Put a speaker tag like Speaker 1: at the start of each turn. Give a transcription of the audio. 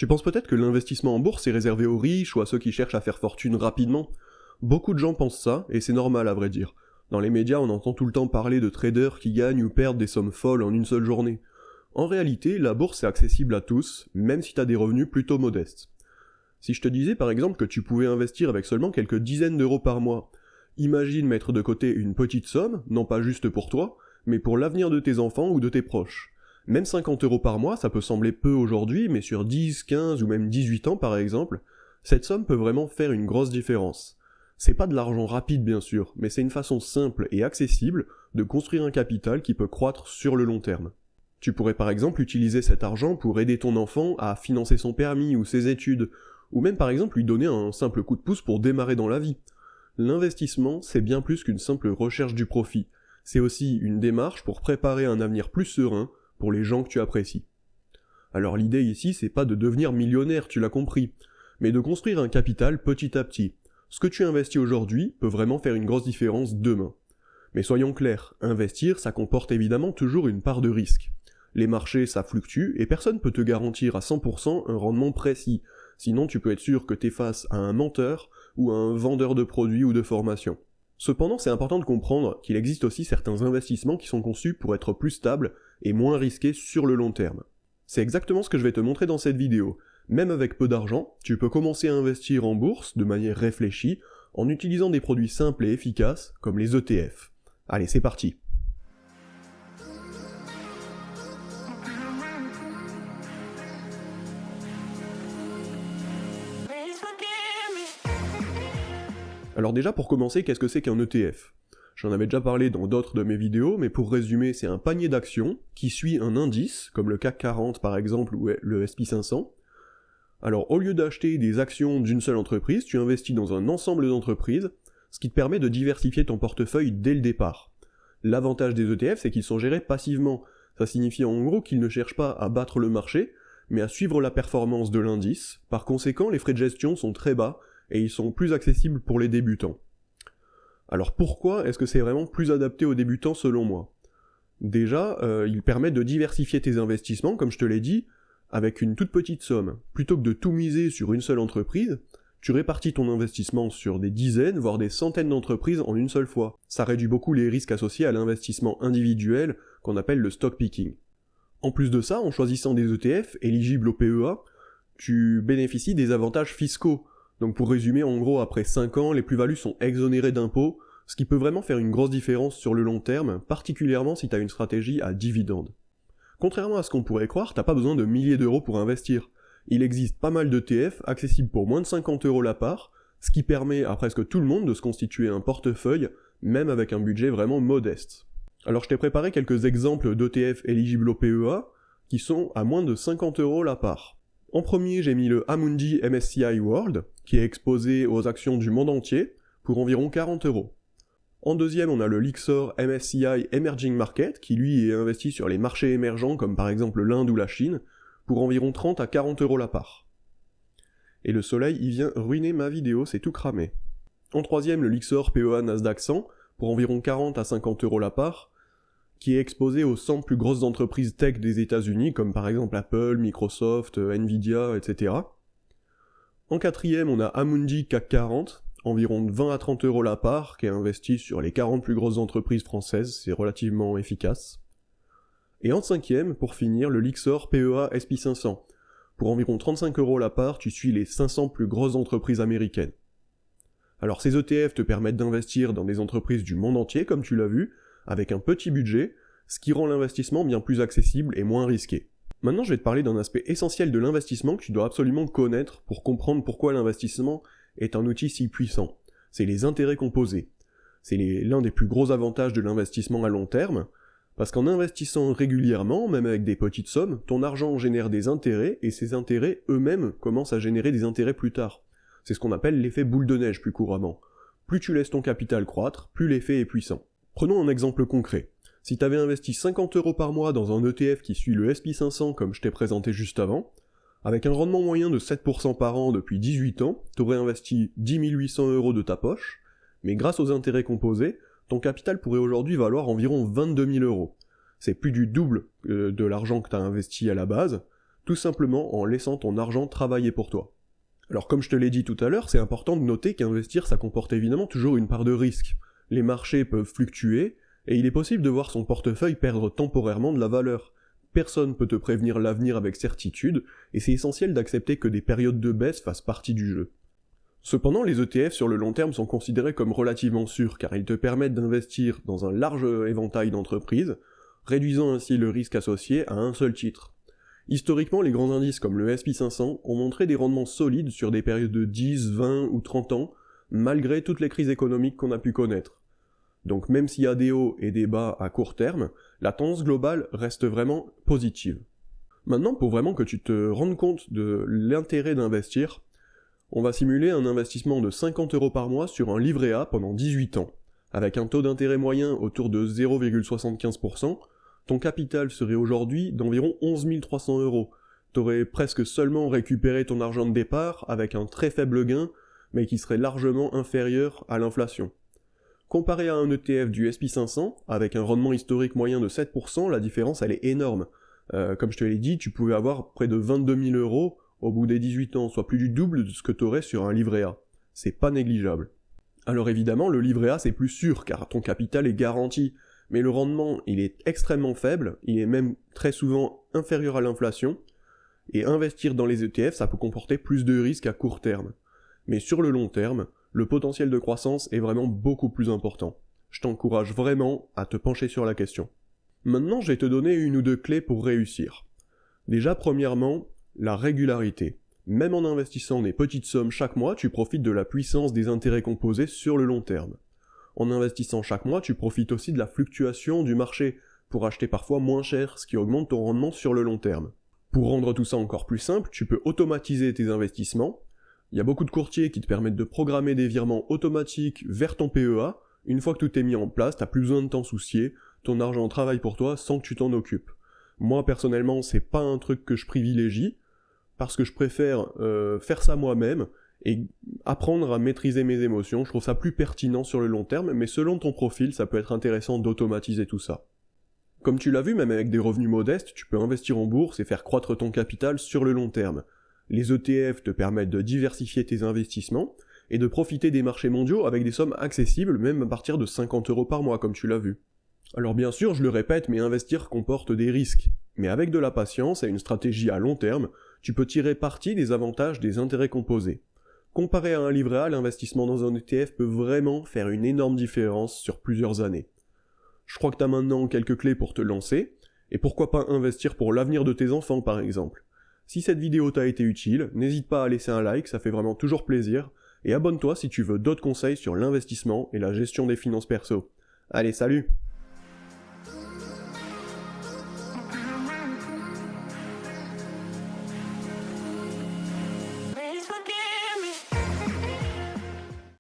Speaker 1: Tu penses peut-être que l'investissement en bourse est réservé aux riches ou à ceux qui cherchent à faire fortune rapidement. Beaucoup de gens pensent ça, et c'est normal à vrai dire. Dans les médias, on entend tout le temps parler de traders qui gagnent ou perdent des sommes folles en une seule journée. En réalité, la bourse est accessible à tous, même si t'as des revenus plutôt modestes. Si je te disais par exemple que tu pouvais investir avec seulement quelques dizaines d'euros par mois, imagine mettre de côté une petite somme, non pas juste pour toi, mais pour l'avenir de tes enfants ou de tes proches. Même 50 euros par mois, ça peut sembler peu aujourd'hui, mais sur 10, 15 ou même 18 ans par exemple, cette somme peut vraiment faire une grosse différence. C'est pas de l'argent rapide bien sûr, mais c'est une façon simple et accessible de construire un capital qui peut croître sur le long terme. Tu pourrais par exemple utiliser cet argent pour aider ton enfant à financer son permis ou ses études, ou même par exemple lui donner un simple coup de pouce pour démarrer dans la vie. L'investissement, c'est bien plus qu'une simple recherche du profit, c'est aussi une démarche pour préparer un avenir plus serein pour les gens que tu apprécies. Alors l'idée ici, c'est pas de devenir millionnaire, tu l'as compris, mais de construire un capital petit à petit. Ce que tu investis aujourd'hui peut vraiment faire une grosse différence demain. Mais soyons clairs, investir, ça comporte évidemment toujours une part de risque. Les marchés, ça fluctue, et personne peut te garantir à 100% un rendement précis, sinon tu peux être sûr que t'es face à un menteur ou à un vendeur de produits ou de formations. Cependant, c'est important de comprendre qu'il existe aussi certains investissements qui sont conçus pour être plus stables et moins risqués sur le long terme. C'est exactement ce que je vais te montrer dans cette vidéo. Même avec peu d'argent, tu peux commencer à investir en bourse de manière réfléchie en utilisant des produits simples et efficaces comme les ETF. Allez, c'est parti. Alors déjà pour commencer, qu'est-ce que c'est qu'un ETF ? J'en avais déjà parlé dans d'autres de mes vidéos, mais pour résumer, c'est un panier d'actions qui suit un indice, comme le CAC 40 par exemple ou le S&P 500. Alors au lieu d'acheter des actions d'une seule entreprise, tu investis dans un ensemble d'entreprises, ce qui te permet de diversifier ton portefeuille dès le départ. L'avantage des ETF, c'est qu'ils sont gérés passivement. Ça signifie en gros qu'ils ne cherchent pas à battre le marché, mais à suivre la performance de l'indice. Par conséquent, les frais de gestion sont très bas, et ils sont plus accessibles pour les débutants. Alors pourquoi est-ce que c'est vraiment plus adapté aux débutants selon moi ? Déjà, il permet de diversifier tes investissements, comme je te l'ai dit, avec une toute petite somme. Plutôt que de tout miser sur une seule entreprise, tu répartis ton investissement sur des dizaines, voire des centaines d'entreprises en une seule fois. Ça réduit beaucoup les risques associés à l'investissement individuel, qu'on appelle le stock picking. En plus de ça, en choisissant des ETF éligibles au PEA, tu bénéficies des avantages fiscaux. Donc pour résumer, en gros, après 5 ans, les plus-values sont exonérées d'impôts, ce qui peut vraiment faire une grosse différence sur le long terme, particulièrement si tu as une stratégie à dividendes. Contrairement à ce qu'on pourrait croire, t'as pas besoin de milliers d'euros pour investir. Il existe pas mal d'ETF accessibles pour moins de 50 euros la part, ce qui permet à presque tout le monde de se constituer un portefeuille, même avec un budget vraiment modeste. Alors je t'ai préparé quelques exemples d'ETF éligibles au PEA, qui sont à moins de 50 euros la part. En premier, j'ai mis le Amundi MSCI World, qui est exposé aux actions du monde entier, pour environ 40 euros. En deuxième, on a le Lyxor MSCI Emerging Market, qui lui est investi sur les marchés émergents, comme par exemple l'Inde ou la Chine, pour environ 30 à 40 euros la part. Et le soleil, il vient ruiner ma vidéo, c'est tout cramé. En troisième, le Lyxor PEA Nasdaq 1, pour environ 40 à 50 euros la part, qui est exposé aux 100 plus grosses entreprises tech des États-Unis, comme par exemple Apple, Microsoft, Nvidia, etc. En quatrième, on a Amundi CAC 40, environ 20 à 30 euros la part, qui est investi sur les 40 plus grosses entreprises françaises, c'est relativement efficace. Et en cinquième, pour finir, le Lyxor PEA S&P 500. Pour environ 35 euros la part, tu suis les 500 plus grosses entreprises américaines. Alors ces ETF te permettent d'investir dans des entreprises du monde entier, comme tu l'as vu, avec un petit budget, ce qui rend l'investissement bien plus accessible et moins risqué. Maintenant, je vais te parler d'un aspect essentiel de l'investissement que tu dois absolument connaître pour comprendre pourquoi l'investissement est un outil si puissant. C'est les intérêts composés. C'est l'un des plus gros avantages de l'investissement à long terme, parce qu'en investissant régulièrement, même avec des petites sommes, ton argent génère des intérêts, et ces intérêts eux-mêmes commencent à générer des intérêts plus tard. C'est ce qu'on appelle l'effet boule de neige plus couramment. Plus tu laisses ton capital croître, plus l'effet est puissant. Prenons un exemple concret. Si tu avais investi 50 euros par mois dans un ETF qui suit le S&P 500 comme je t'ai présenté juste avant, avec un rendement moyen de 7% par an depuis 18 ans, tu aurais investi 10 800 euros de ta poche, mais grâce aux intérêts composés, ton capital pourrait aujourd'hui valoir environ 22 000 euros. C'est plus du double de l'argent que tu as investi à la base, tout simplement en laissant ton argent travailler pour toi. Alors comme je te l'ai dit tout à l'heure, c'est important de noter qu'investir ça comporte évidemment toujours une part de risque. Les marchés peuvent fluctuer, et il est possible de voir son portefeuille perdre temporairement de la valeur. Personne peut te prévenir l'avenir avec certitude, et c'est essentiel d'accepter que des périodes de baisse fassent partie du jeu. Cependant, les ETF sur le long terme sont considérés comme relativement sûrs, car ils te permettent d'investir dans un large éventail d'entreprises, réduisant ainsi le risque associé à un seul titre. Historiquement, les grands indices comme le S&P 500 ont montré des rendements solides sur des périodes de 10, 20 ou 30 ans, malgré toutes les crises économiques qu'on a pu connaître. Donc même s'il y a des hauts et des bas à court terme, la tendance globale reste vraiment positive. Maintenant, pour vraiment que tu te rendes compte de l'intérêt d'investir, on va simuler un investissement de 50 € par mois sur un livret A pendant 18 ans. Avec un taux d'intérêt moyen autour de 0,75%, ton capital serait aujourd'hui d'environ 11 300 €. T'aurais presque seulement récupéré ton argent de départ avec un très faible gain, mais qui serait largement inférieur à l'inflation. Comparé à un ETF du S&P 500, avec un rendement historique moyen de 7%, la différence elle est énorme. Comme je te l'ai dit, tu pouvais avoir près de 22 000 € au bout des 18 ans, soit plus du double de ce que tu aurais sur un livret A. C'est pas négligeable. Alors évidemment, le livret A c'est plus sûr, car ton capital est garanti, mais le rendement il est extrêmement faible, il est même très souvent inférieur à l'inflation, et investir dans les ETF ça peut comporter plus de risques à court terme. Mais sur le long terme, le potentiel de croissance est vraiment beaucoup plus important. Je t'encourage vraiment à te pencher sur la question. Maintenant, je vais te donner une ou deux clés pour réussir. Déjà, premièrement, la régularité. Même en investissant des petites sommes chaque mois, tu profites de la puissance des intérêts composés sur le long terme. En investissant chaque mois, tu profites aussi de la fluctuation du marché pour acheter parfois moins cher, ce qui augmente ton rendement sur le long terme. Pour rendre tout ça encore plus simple, tu peux automatiser tes investissements. Il y a beaucoup de courtiers qui te permettent de programmer des virements automatiques vers ton PEA. Une fois que tout est mis en place, t'as plus besoin de t'en soucier, ton argent travaille pour toi sans que tu t'en occupes. Moi personnellement, c'est pas un truc que je privilégie, parce que je préfère faire ça moi-même et apprendre à maîtriser mes émotions. Je trouve ça plus pertinent sur le long terme, mais selon ton profil, ça peut être intéressant d'automatiser tout ça. Comme tu l'as vu, même avec des revenus modestes, tu peux investir en bourse et faire croître ton capital sur le long terme. Les ETF te permettent de diversifier tes investissements et de profiter des marchés mondiaux avec des sommes accessibles même à partir de 50 € par mois comme tu l'as vu. Alors bien sûr, je le répète, mais investir comporte des risques. Mais avec de la patience et une stratégie à long terme, tu peux tirer parti des avantages des intérêts composés. Comparé à un livret A, l'investissement dans un ETF peut vraiment faire une énorme différence sur plusieurs années. Je crois que tu as maintenant quelques clés pour te lancer, et pourquoi pas investir pour l'avenir de tes enfants par exemple. Si cette vidéo t'a été utile, n'hésite pas à laisser un like, ça fait vraiment toujours plaisir, et abonne-toi si tu veux d'autres conseils sur l'investissement et la gestion des finances perso. Allez, salut!